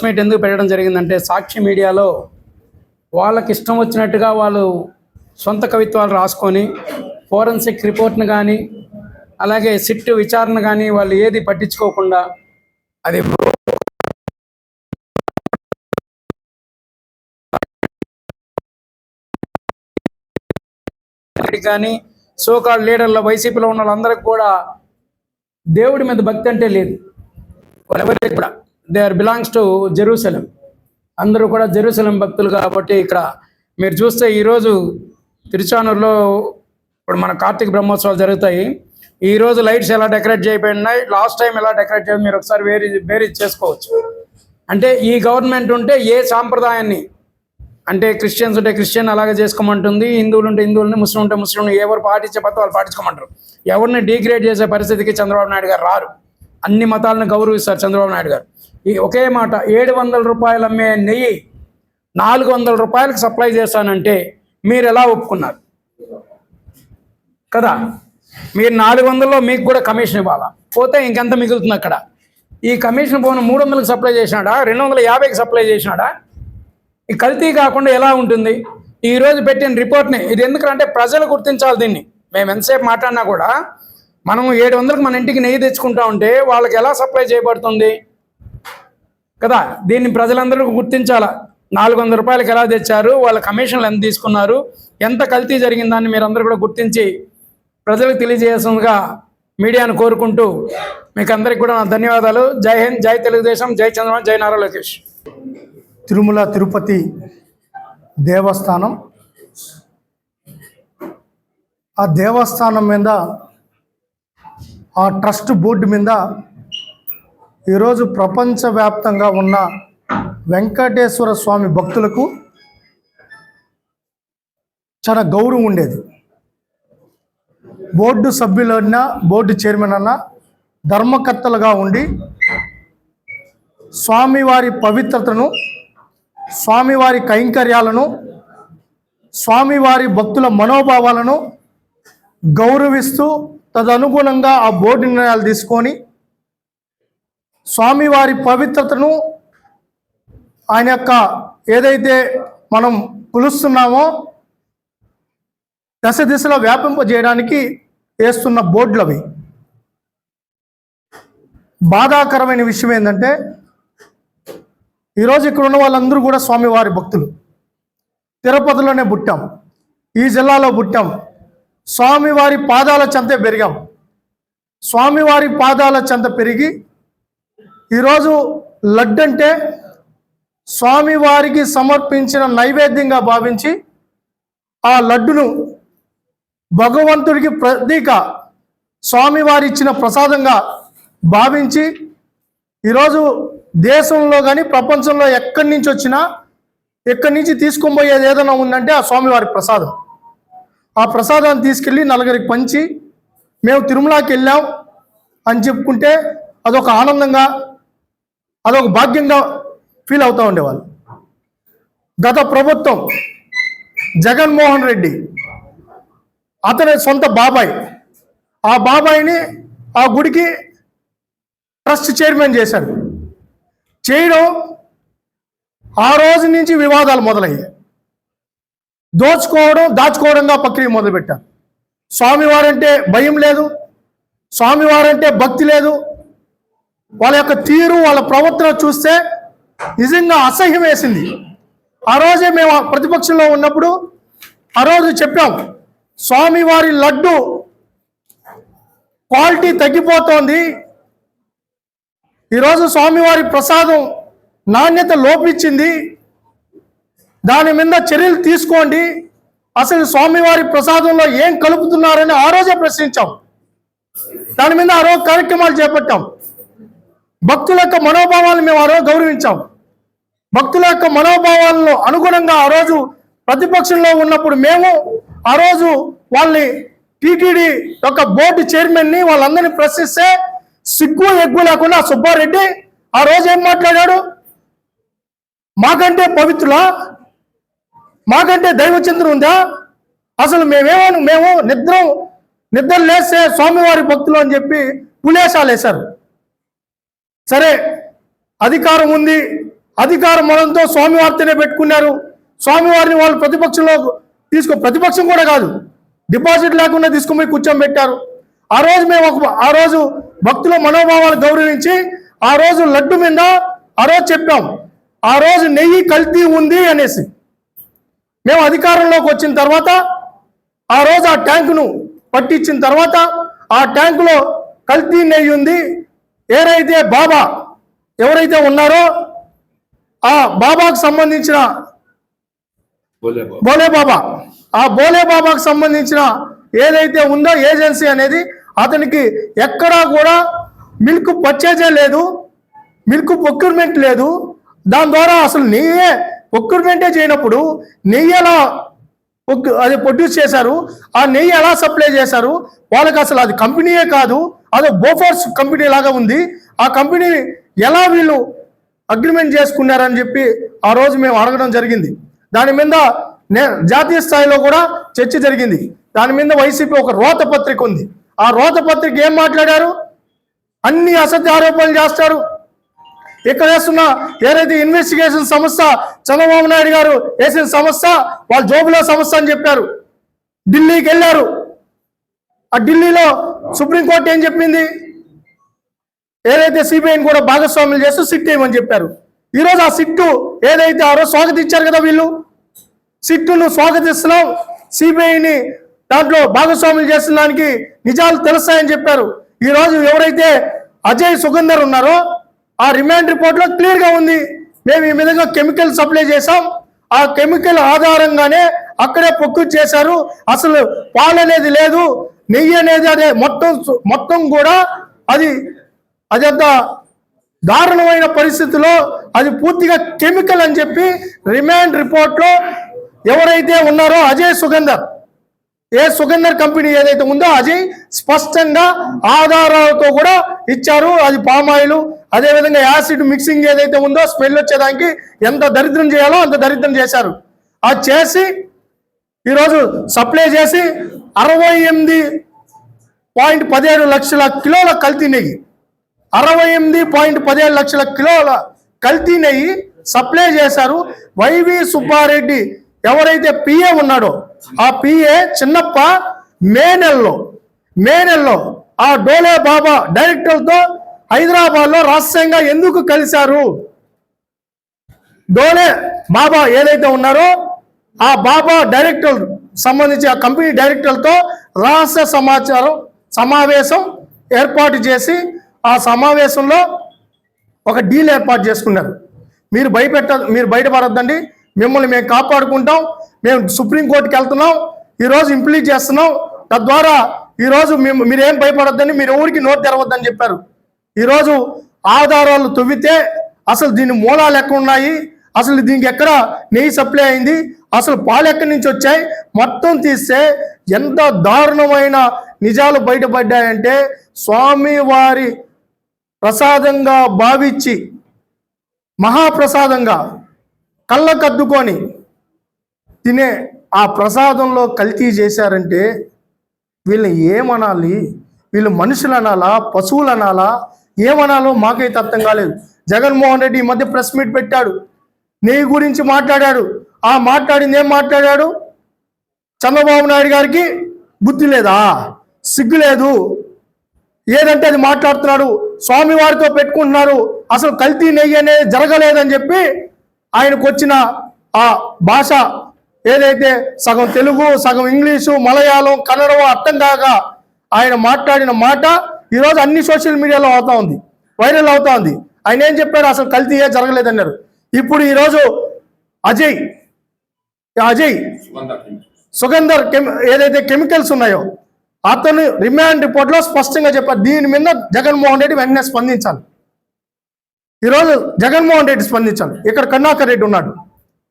Meet ఎందుకు పెట్టడం జరిగిందంటే, సాక్షి మీడియాలో వాళ్ళకి ఇష్టం వచ్చినట్టుగా వాళ్ళు సొంత కవిత్వాలు రాసుకొని ఫోరెన్సిక్ రిపోర్ట్ను కానీ అలాగే సిట్ విచారణ కానీ వాళ్ళు ఏది పట్టించుకోకుండా అది కానీ సోకాల్డ్ లీడర్ల వైసీపీలో ఉన్న వాళ్ళందరికీ కూడా దేవుడి మీద భక్తి అంటే లేదు. ఎవరికి కూడా they are belongs to Jerusalem. అందరూ కూడా జెరూసలేం భక్తులు. కాబట్టి ఇక్కడ మీరు చూస్తే ఈరోజు తిరుచానూరులో ఇప్పుడు మన కార్తీక బ్రహ్మోత్సవాలు జరుగుతాయి. ఈరోజు లైట్స్ ఎలా డెకరేట్ చేయబడినాయి, లాస్ట్ టైం ఎలా డెకరేట్ చేయాలి మీరు ఒకసారి వేరీ చేసుకోవచ్చు. అంటే ఈ గవర్నమెంట్ ఉంటే ఏ సాంప్రదాయాన్ని, అంటే క్రిస్టియన్స్ ఉంటే క్రిస్టియన్ అలాగే చేసుకోమంటుంది, హిందువులు ఉంటే హిందువులని, ముస్లిం ఉంటే ముస్లింని, ఎవరు పాటించే పద్ధతి వాళ్ళు పాటించుకోమంటారు. ఎవరిని డిగ్రేడ్ చేసే పరిస్థితికి చంద్రబాబు నాయుడు గారు రారు. అన్ని మతాలను గౌరవిస్తారు చంద్రబాబు నాయుడు గారు. ఈ ఒకే మాట, 700 రూపాయలు అమ్మే నెయ్యి 400 రూపాయలకు సప్లై చేస్తానంటే మీరు ఎలా ఒప్పుకున్నారు కదా? మీరు 400లో మీకు కూడా కమిషన్ ఇవ్వాలా, పోతే ఇంకెంత మిగులుతుంది అక్కడ? ఈ కమిషన్ పోను 300కి సప్లై చేసినాడా, 250కి సప్లై చేసినాడా? ఈ కల్తీ కాకుండా ఎలా ఉంటుంది? ఈరోజు పెట్టిన రిపోర్ట్ని, ఇది ఎందుకంటే ప్రజలు గుర్తించాలి దీన్ని. మేము ఎంతసేపు మాట్లాడినా కూడా మనం 700కి మన ఇంటికి నెయ్యి తెచ్చుకుంటా ఉంటే వాళ్ళకి ఎలా సప్లై చేయబడుతుంది కదా? దీన్ని ప్రజలందరూ గుర్తించాలా. 400 రూపాయలకి ఎలా తెచ్చారు, వాళ్ళ కమిషన్లు ఎంత తీసుకున్నారు, ఎంత కల్తీ జరిగిందాన్ని మీరు అందరూ కూడా గుర్తించి ప్రజలకు తెలియజేయాల్సిందిగా మీడియాను కోరుకుంటూ మీకు అందరికీ కూడా నా ధన్యవాదాలు. జై హింద్, జై తెలుగుదేశం, జై చంద్రబాబు, జై నారా లోకేష్. తిరుమల తిరుపతి దేవస్థానం, ఆ దేవస్థానం మీద, ఆ ట్రస్ట్ బోర్డు మీద ఈరోజు ప్రపంచవ్యాప్తంగా ఉన్న వెంకటేశ్వర స్వామి భక్తులకు చాలా గౌరవం ఉండేది. బోర్డు సభ్యులన్నా, బోర్డు చైర్మన్ అన్నా ధర్మకర్తలుగా ఉండి స్వామివారి పవిత్రతను, స్వామివారి కైంకర్యాలను, స్వామివారి భక్తుల మనోభావాలను గౌరవిస్తూ తదనుగుణంగా ఆ బోర్డు నిర్ణయాలు తీసుకొని స్వామివారి పవిత్రతను, ఆయన యొక్క ఏదైతే మనం కొలుస్తున్నామో దశ దిశలో వ్యాపింపజేయడానికి వేస్తున్న బోర్డులు అవి. బాధాకరమైన విషయం ఏంటంటే, ఈరోజు ఇక్కడ ఉన్న వాళ్ళందరూ కూడా స్వామివారి భక్తులు. తిరుపతిలోనే పుట్టాం, ఈ జిల్లాలో పుట్టాం, స్వామివారి పాదాల చెంత పెరిగాం. స్వామివారి పాదాల చెంత పెరిగి ఈరోజు లడ్డంటే స్వామివారికి సమర్పించిన నైవేద్యంగా భావించి ఆ లడ్డును భగవంతుడికి ప్రతీక, స్వామివారి ఇచ్చిన ప్రసాదంగా భావించి ఈరోజు దేశంలో కానీ ప్రపంచంలో ఎక్కడి నుంచి వచ్చినా, ఎక్కడి నుంచి తీసుకొని పోయేది ఏదైనా ఉందంటే ఆ స్వామివారి ప్రసాదం. ఆ ప్రసాదాన్ని తీసుకెళ్ళి నలుగురికి పంచి మేము తిరుమలకి వెళ్ళాం అని చెప్పుకుంటే అదొక ఆనందంగా, అదొక భాగ్యంగా ఫీల్ అవుతూ ఉండేవాళ్ళు. గత ప్రభుత్వం జగన్మోహన్ రెడ్డి, అతని సొంత బాబాయ్, ఆ బాబాయిని ఆ గుడికి ట్రస్ట్ చైర్మన్ చేశాడు. చేయడం ఆ రోజు నుంచి వివాదాలు మొదలయ్యాయి. దాచుకోవడంగా ప్రక్రియ మొదలుపెట్టారు. స్వామివారంటే భయం లేదు, స్వామివారంటే భక్తి లేదు. వాళ్ళ యొక్క తీరు, వాళ్ళ ప్రవర్తన చూస్తే నిజంగా అసహ్యం వేసింది. ఆ రోజే మేము ప్రతిపక్షంలో ఉన్నప్పుడు ఆ రోజు చెప్పాం, స్వామివారి లడ్డు క్వాలిటీ తగ్గిపోతోంది, ఈరోజు స్వామివారి ప్రసాదం నాణ్యత లోపించింది, దాని మీద చర్యలు తీసుకోండి, అసలు స్వామివారి ప్రసాదంలో ఏం కలుపుతున్నారని ఆ రోజే ప్రశ్నించాం. దాని మీద ఆ రోజు కార్యక్రమాలు చేపట్టాం. భక్తుల యొక్క మనోభావాలను మేము ఆ రోజు గౌరవించాం. భక్తుల యొక్క మనోభావాలను అనుగుణంగా ఆ రోజు ప్రతిపక్షంలో ఉన్నప్పుడు మేము ఆ రోజు వాళ్ళని, టీటీడీ యొక్క బోర్డు చైర్మన్ని వాళ్ళందరినీ ప్రశ్నిస్తే సిగ్గు ఎగ్గు లేకుండా సుబ్బారెడ్డి ఆ రోజు ఏం మాట్లాడాడు? మాకంటే పవిత్రులా, మాకంటే దైవచింతన ఉందా? అసలు మేము నిద్ర లేస్తే స్వామివారి భక్తులు అని చెప్పి పులేసాలు వేశారు. సరే, అధికారం ఉంది, అధికార మనంతో స్వామివారితోనే పెట్టుకున్నారు. స్వామివారిని వాళ్ళు ప్రతిపక్షంలో ప్రతిపక్షం కూడా కాదు, డిపాజిట్ లేకుండా తీసుకుని కూర్చోబెట్టారు. ఆ రోజు భక్తుల మనోభావాలు గౌరవించి ఆ రోజు లడ్డు మీద ఆ రోజు చెప్పాం, ఆ రోజు నెయ్యి కల్తీ ఉంది అనేసి. మేము అధికారంలోకి వచ్చిన తర్వాత ఆ రోజు ఆ ట్యాంకును పట్టించిన తర్వాత ఆ ట్యాంకులో కల్తీ నెయ్యి ఉంది. ఎవరైతే ఉన్నారో ఆ బాబాకు సంబంధించిన బోలే బాబాకు సంబంధించిన ఏదైతే ఉందో ఏజెన్సీ అనేది, అతనికి ఎక్కడా కూడా మిల్క్ పర్చేజే లేదు, మిల్క్ ప్రొక్యూర్మెంట్ లేదు. దాని ద్వారా అసలు నెయ్యే ప్రొక్యూర్మెంటే చేయనప్పుడు నెయ్యి ఎలా అది ప్రొడ్యూస్ చేశారు, ఆ నెయ్యి ఎలా సప్లై చేశారు? వాళ్ళకి అసలు అది కంపెనీయే కాదు, అదో బోఫోర్స్ కంపెనీ లాగా ఉంది. ఆ కంపెనీ ఎలా వీళ్ళు అగ్రిమెంట్ చేసుకున్నారని చెప్పి ఆ రోజు మేము అడగడం జరిగింది. దాని మీద జాతీయ స్థాయిలో కూడా చర్చ జరిగింది. దాని మీద వైసీపీ ఒక రోత పత్రిక ఉంది. ఆ రోత పత్రిక ఏం మాట్లాడారు? అన్ని అసత్య ఆరోపణలు చేస్తారు. ఇక్కడ వేస్తున్న ఏదైతే ఇన్వెస్టిగేషన్ సంస్థ చంద్రబాబు నాయుడు గారు వేసిన సంస్థ, వాళ్ళ జోబులో సంస్థ అని చెప్పారు. ఢిల్లీకి వెళ్ళారు. ఆ ఢిల్లీలో సుప్రీంకోర్టు ఏం చెప్పింది? ఏదైతే సిబిఐని కూడా భాగస్వాములు చేస్తూ సిట్ వేయమని చెప్పారు. ఈరోజు ఆ సిట్టు ఏదైతే ఆ రోజు స్వాగతించారు కదా, వీళ్ళు సిట్టును స్వాగతిస్తున్నాం, సిబిఐని దాంట్లో భాగస్వాములు చేస్తున్న దానికి నిజాలు తెలుస్తాయని చెప్పారు. ఈరోజు ఎవరైతే అజయ్ సుగంధర్ ఉన్నారో ఆ రిమాండ్ రిపోర్ట్లో క్లియర్గా ఉంది, మేము ఈ విధంగా కెమికల్ సప్లై చేసాం, ఆ కెమికల్ ఆధారంగానే అక్కడే ప్రొక్యూర్ చేశారు, అసలు పాలు అనేది లేదు, నెయ్యి అనేది అదే మొత్తం కూడా అదంత దారుణమైన పరిస్థితిలో అది పూర్తిగా కెమికల్ అని చెప్పి రిమాండ్ రిపోర్ట్లో ఎవరైతే ఉన్నారో అజయ్ సుగంధర్ కంపెనీ ఏదైతే ఉందో అజయ్ స్పష్టంగా ఆధారాలతో కూడా ఇచ్చారు. అది పామాయిల్, అదేవిధంగా యాసిడ్ మిక్సింగ్ ఏదైతే ఉందో స్మెల్ వచ్చేదానికి ఎంత దరిద్రం చేయాలో అంత దరిద్రం చేశారు. అది చేసి ఈరోజు సప్లై చేసి 68.17 లక్షల కిలోల కల్తీ నెయ్యి, 68.17 లక్షల కిలోల కల్తీ నెయ్యి సప్లై చేశారు. వైవి సుబ్బారెడ్డి ఎవరైతే పిఏ ఉన్నాడో ఆ పిఏ చిన్నప్ప మే నెలలో ఆ డోలే బాబా డైరెక్టర్తో హైదరాబాద్లో రహస్యంగా ఎందుకు కలిశారు? డోలే బాబా ఏదైతే ఉన్నారో ఆ బాబా డైరెక్టర్ సంబంధించి ఆ కంపెనీ డైరెక్టర్తో రహస్య సమావేశం ఏర్పాటు చేసి ఆ సమావేశంలో ఒక డీల్ ఏర్పాటు చేసుకున్నారు. మీరు బయటపడద్దండి, మిమ్మల్ని మేము కాపాడుకుంటాం, మేము సుప్రీంకోర్టుకి వెళ్తున్నాం, ఈరోజు ఇంప్లీట్ చేస్తున్నాం, తద్వారా ఈరోజు మీరేం భయపడొద్దని, మీరు ఎవరికి నోటు తెరవద్దని చెప్పారు. ఈరోజు ఆధారాలు తవ్వితే అసలు దీని మూలాలు ఎక్కడ ఉన్నాయి, అసలు దీనికి ఎక్కడ నెయ్యి సప్లై అయింది, అసలు పాలు ఎక్కడి నుంచి వచ్చాయి, మొత్తం తీస్తే ఎంత దారుణమైన నిజాలు బయటపడ్డాయంటే, స్వామివారి ప్రసాదంగా భావించి మహాప్రసాదంగా కళ్ళకద్దుకొని తినే ఆ ప్రసాదంలో కల్తీ చేశారంటే వీళ్ళని ఏమనాలి? వీళ్ళు మనుషులు అనాలా, పశువులు అనాలా, ఏమనాలో మాకైతే అర్థం కాలేదు. జగన్మోహన్ రెడ్డి ఈ మధ్య ప్రెస్ మీట్ పెట్టాడు, నెయ్యి గురించి మాట్లాడాడు. ఆ మాట్లాడింది ఏం మాట్లాడాడు? చంద్రబాబు నాయుడు గారికి బుద్ధి లేదా, సిగ్గు లేదు, ఏదంటే అది మాట్లాడుతున్నాడు, స్వామివారితో పెట్టుకుంటున్నారు, అసలు కల్తీ నెయ్యి అనేది జరగలేదని చెప్పి ఆయనకు వచ్చిన ఆ భాష ఏదైతే సగం తెలుగు, సగం ఇంగ్లీషు, మలయాళం, కన్నడం అర్థం కాక ఆయన మాట్లాడిన మాట ఈరోజు అన్ని సోషల్ మీడియాలో అవుతా ఉంది, వైరల్ అవుతా ఉంది. ఆయన ఏం చెప్పారు? అసలు కల్తీ ఏ జరగలేదన్నారు. ఇప్పుడు ఈరోజు అజయ్ సుగంధర్ ఏదైతే కెమికల్స్ ఉన్నాయో అతను రిమాండ్ రిపోర్ట్లో స్పష్టంగా చెప్పారు. దీని మీద జగన్మోహన్ రెడ్డి వెంటనే స్పందించాలి. ఈరోజు జగన్మోహన్ రెడ్డి స్పందించాలి. ఇక్కడ కరుణాకర్ రెడ్డి ఉన్నాడు,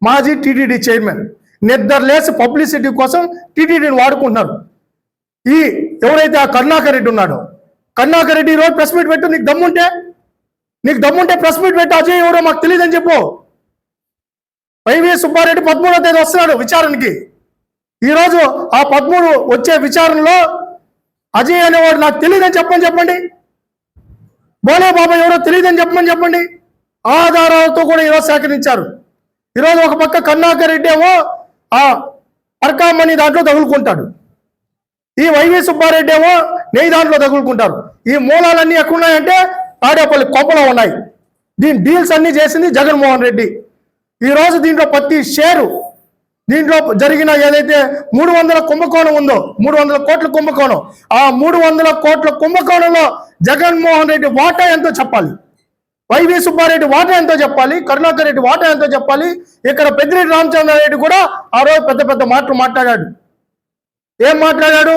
మాజీ టీటీడీ చైర్మన్, నిద్రలేసి పబ్లిసిటీ కోసం టీటీడీని వాడుకుంటున్నారు. ఎవరైతే ఆ కరుణాకర్ రెడ్డి ఉన్నాడో, కరుణాకర్ రెడ్డి ఈరోజు ప్రెస్ మీట్ పెట్టు, నీకు దమ్ముంటే ప్రెస్ మీట్ పెట్టు, అజయ్ ఎవరో మాకు తెలియదని చెప్పు. వైవి సుబ్బారెడ్డి 13వ తేదీ వస్తున్నాడు విచారణకి. ఈరోజు ఆ 13 వచ్చే విచారణలో అజయ్ అనేవాడు నాకు తెలియదని చెప్పండి, బోలే బాబా ఎవరో తెలియదని చెప్పండి. ఆ ఆధారాలతో కూడా ఈరోజు సేకరించారు. ఈరోజు ఒక పక్క కరుణాకర్ రెడ్డి ఏమో ఆ పరకామణి దాంట్లో తగులుకుంటాడు, ఈ వైవి సుబ్బారెడ్డి ఏమో నెయ్యి దాంట్లో తగులుకుంటారు. ఈ మూలాలన్నీ ఎక్కడున్నాయంటే తాడేపల్లి కొంపలో ఉన్నాయి. దీని డీల్స్ అన్ని చేసింది జగన్మోహన్ రెడ్డి. ఈరోజు దీంట్లో ప్రతి షేరు, దీంట్లో జరిగిన ఏదైతే 300 కుంభకోణం ఉందో, 300 కోట్ల కుంభకోణం, ఆ 300 కోట్ల కుంభకోణంలో జగన్మోహన్ రెడ్డి వాటా ఎంతో చెప్పాలి, వైవి సుబ్బారెడ్డి వాటా ఎంతో చెప్పాలి, కరుణాకర్ రెడ్డి వాటా ఎంతో చెప్పాలి. ఇక్కడ పెద్దిరెడ్డి రామచంద్రారెడ్డి కూడా ఆ రోజు పెద్ద పెద్ద మాటలు మాట్లాడాడు. ఏం మాట్లాడాడు?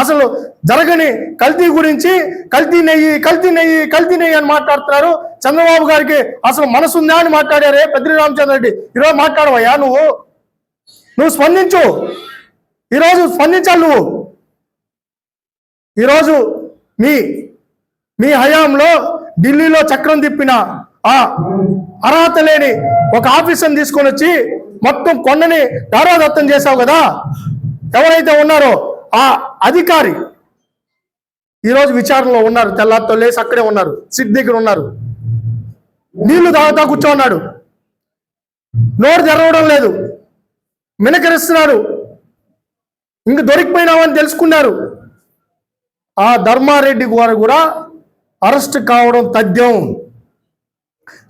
అసలు జరగని కల్తీ గురించి, కల్తీ నెయ్యి అని మాట్లాడుతున్నారు. చంద్రబాబు గారికి అసలు మనసుందా అని మాట్లాడారే పెద్దిరెడ్డి రామచంద్రారెడ్డి. ఈరోజు మాట్లాడవయ్యా, నువ్వు స్పందించు, ఈరోజు స్పందించాలి నువ్వు. ఈరోజు మీ హయాంలో ఢిల్లీలో చక్రం తిప్పిన ఆ అర్హత లేని ఒక ఆఫీసర్ని తీసుకొని వచ్చి మొత్తం కొండని దారాదత్తం చేశావు కదా. ఎవరైతే ఉన్నారో ఆ అధికారి ఈరోజు విచారణలో ఉన్నారు. తెల్లారితో లేసి అక్కడే ఉన్నారు, సిట్ దగ్గర ఉన్నారు, నీళ్లు తాగుతా కూర్చోన్నాడు, నోరు తెరవడం లేదు, మినకరిస్తున్నారు. ఇంక దొరికిపోయినామని తెలుసుకున్నారు. ఆ ధర్మారెడ్డి గారు కూడా అరెస్ట్ కావడం తథ్యం.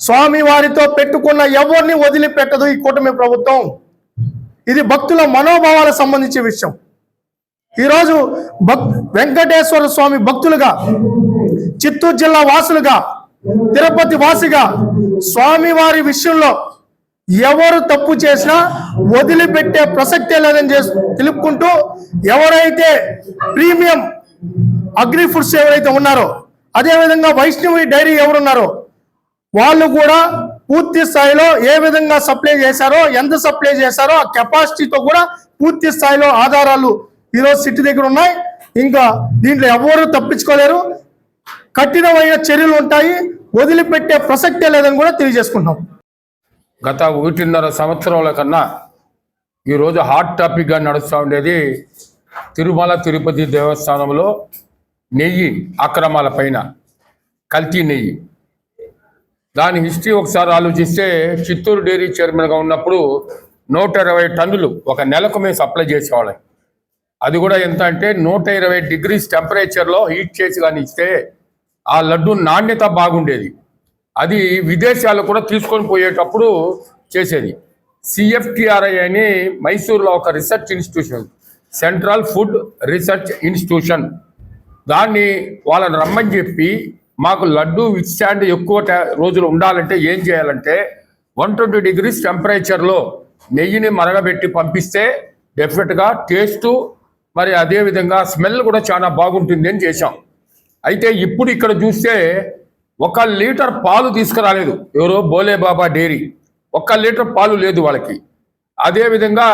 స్వామి వారితో పెట్టుకున్న ఎవరిని వదిలిపెట్టదు ఈ కూటమి ప్రభుత్వం. ఇది భక్తుల మనోభావాలకు సంబంధించిన విషయం. ఈరోజు వెంకటేశ్వర స్వామి భక్తులుగా, చిత్తూరు జిల్లా వాసులుగా, తిరుపతి వాసిగా స్వామి వారి విషయంలో ఎవరు తప్పు చేసినా వదిలిపెట్టే ప్రసక్తే లేదని తెలుపుకుంటూ, ఎవరైతే ప్రీమియం అగ్రి ఫుడ్స్ ఎవరైతే ఉన్నారో, అదేవిధంగా వైష్ణవి డైరీ ఎవరున్నారో వాళ్ళు కూడా పూర్తి స్థాయిలో ఏ విధంగా సప్లై చేశారో, ఎంత సప్లై చేశారో ఆ కెపాసిటీతో కూడా పూర్తి స్థాయిలో ఆధారాలు ఈరోజు సిటీ దగ్గర ఉన్నాయి. ఇంకా దీంట్లో ఎవరు తప్పించుకోలేరు, కఠినమైన చర్యలు ఉంటాయి, వదిలిపెట్టే ప్రసక్తే లేదని కూడా తెలియజేసుకుంటాం. గత 1.5 సంవత్సరాల కన్నా ఈరోజు హాట్ టాపిక్గా నడుస్తూ ఉండేది తిరుమల తిరుపతి దేవస్థానంలో నెయ్యి అక్రమాల పైన, కల్తీ నెయ్యి. దాని హిస్టరీ ఒకసారి ఆలోచిస్తే, చిత్తూరు డైరీ చైర్మన్గా ఉన్నప్పుడు 120 టన్నులు ఒక నెలకు మేము సప్లై చేసేవాళ్ళం. అది కూడా ఎంత అంటే 120 డిగ్రీస్ టెంపరేచర్లో హీట్ చేసి కానీ ఇస్తే ఆ లడ్డు నాణ్యత బాగుండేది. అది విదేశాలు కూడా తీసుకొని పోయేటప్పుడు చేసేది. CFTRI అని మైసూర్లో ఒక research institution, central food research institution, దాన్ని వాళ్ళని రమ్మని చెప్పి మాకు లడ్డు విత్స్టాండ్ ఎక్కువ రోజులు ఉండాలంటే ఏం చేయాలంటే 120 డిగ్రీస్ టెంపరేచర్లో నెయ్యిని మరగబెట్టి పంపిస్తే డెఫినెట్గా టేస్టు మరి అదేవిధంగా స్మెల్ కూడా చాలా బాగుంటుంది అని చేశాం. అయితే ఇప్పుడు ఇక్కడ చూస్తే 1 లీటర్ పాలు తీసుకురాలేదు ఎవరో బోలేబాబా డైరీ, 1 లీటర్ పాలు లేదు వాళ్ళకి. అదేవిధంగా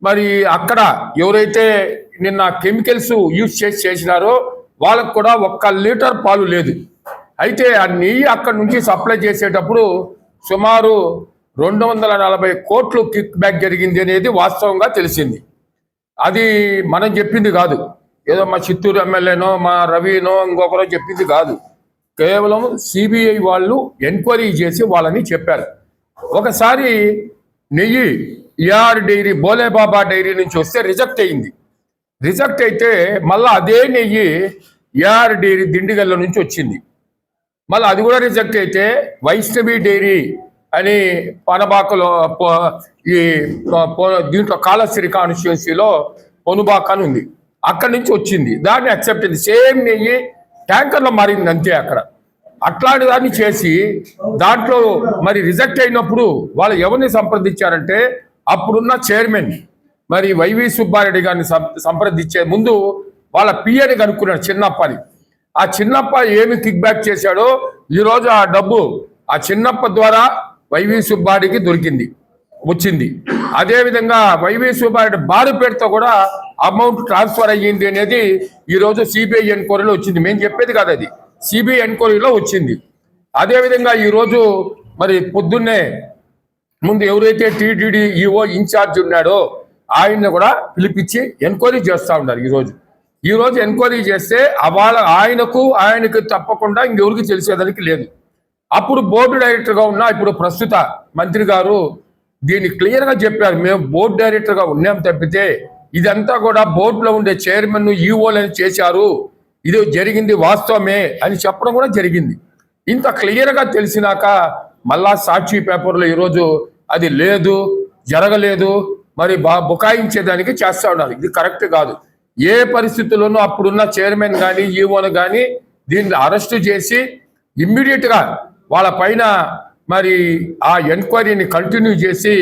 మరి అక్కడ ఎవరైతే నిన్న కెమికల్స్ యూజ్ చేసినారో వాళ్ళకు కూడా 1 లీటర్ పాలు లేదు. అయితే ఆ నెయ్యి అక్కడి నుంచి సప్లై చేసేటప్పుడు సుమారు 240 కోట్లు కిక్ బ్యాక్ జరిగింది అనేది వాస్తవంగా తెలిసింది. అది మనం చెప్పింది కాదు, ఏదో మా చిత్తూరు ఎమ్మెల్యేనో మా రవినో ఇంకొకరో చెప్పింది కాదు. కేవలం CBI వాళ్ళు ఎంక్వైరీ చేసి వాళ్ళని చెప్పారు. ఒకసారి నెయ్యి ER డైరీ బోలేబాబా డైరీ నుంచి వస్తే రిజెక్ట్ అయింది. రిజెక్ట్ అయితే మళ్ళీ అదే నెయ్యి ER డైరీ దిండిగల్ల నుంచి వచ్చింది. మళ్ళీ అది కూడా రిజెక్ట్ అయితే వైష్ణవి డైరీ అని పనబాకలో ఈ దీంట్లో కాళశ్రీ కాన్స్టిట్యున్సీలో పొనుబాక అని ఉంది, అక్కడి నుంచి వచ్చింది. దాన్ని యాక్సెప్ట్ అయింది. సేమ్ నెయ్యి ట్యాంకర్లో మారింది అంతే అక్కడ. అట్లాంటి దాన్ని చేసి దాంట్లో మరి రిజెక్ట్ అయినప్పుడు వాళ్ళు ఎవరిని సంప్రదించారంటే అప్పుడున్న చైర్మన్ మరి వైవి సుబ్బారెడ్డి గారిని సంప్రదించే ముందు వాళ్ళ పిఏని కనుక్కున్నాడు, చిన్నప్పని. ఆ చిన్నప్ప ఏమి కిక్ బ్యాక్ చేశాడో ఈరోజు ఆ డబ్బు ఆ చిన్నప్ప ద్వారా వైవి సుబ్బారెడ్డికి వచ్చింది. అదేవిధంగా వైవి సుబ్బారెడ్డి భార్య పేరుతో కూడా అమౌంట్ ట్రాన్స్ఫర్ అయ్యింది అనేది ఈరోజు CBI ఎంక్వైరీలో వచ్చింది. మేము చెప్పేది కాదు, అది CBI ఎంక్వైరీలో వచ్చింది. అదేవిధంగా ఈరోజు మరి పొద్దున్నే ముందు ఎవరైతే TTD EO ఇన్ఛార్జ్ ఉన్నాడో ఆయన్ని కూడా పిలిపించి ఎంక్వైరీ చేస్తూ ఉన్నారు. ఈరోజు ఎంక్వైరీ చేస్తే ఆయనకు తప్పకుండా ఇంకెవరికి తెలిసేదానికి లేదు. అప్పుడు బోర్డు డైరెక్టర్గా ఉన్న ఇప్పుడు ప్రస్తుత మంత్రి గారు దీన్ని క్లియర్గా చెప్పారు. మేము బోర్డు డైరెక్టర్గా ఉన్నాం తప్పితే ఇదంతా కూడా బోర్డులో ఉండే చైర్మన్ ఈఓలని చేశారు, ఇది జరిగింది వాస్తవమే అని చెప్పడం కూడా జరిగింది. ఇంత క్లియర్గా తెలిసినాక మళ్ళా సాక్షి పేపర్లో ఈరోజు అది లేదు, జరగలేదు, మరి బుకాయించేదానికి చేస్తా ఉన్నారు. ఇది కరెక్ట్ కాదు. ఏ పరిస్థితుల్లోనూ అప్పుడున్న చైర్మన్ కానీ ఈఓను కానీ దీన్ని అరెస్టు చేసి ఇమ్మీడియట్గా వాళ్ళ పైన మరి ఆ ఎంక్వైరీని కంటిన్యూ చేసి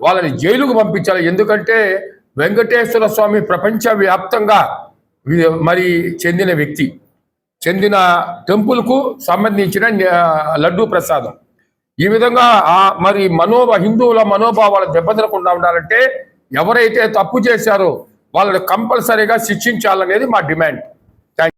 వాళ్ళని జైలుకు పంపించాలి. ఎందుకంటే వెంకటేశ్వర స్వామి ప్రపంచవ్యాప్తంగా మరి చెందిన టెంపుల్కు సంబంధించిన లడ్డూ ప్రసాదం. ఈ విధంగా మరి హిందువుల మనోభావాలు దెబ్బతినకుండా ఉండాలంటే ఎవరైతే తప్పు చేశారో వాళ్ళని కంపల్సరీగా శిక్షించాలనేది మా డిమాండ్.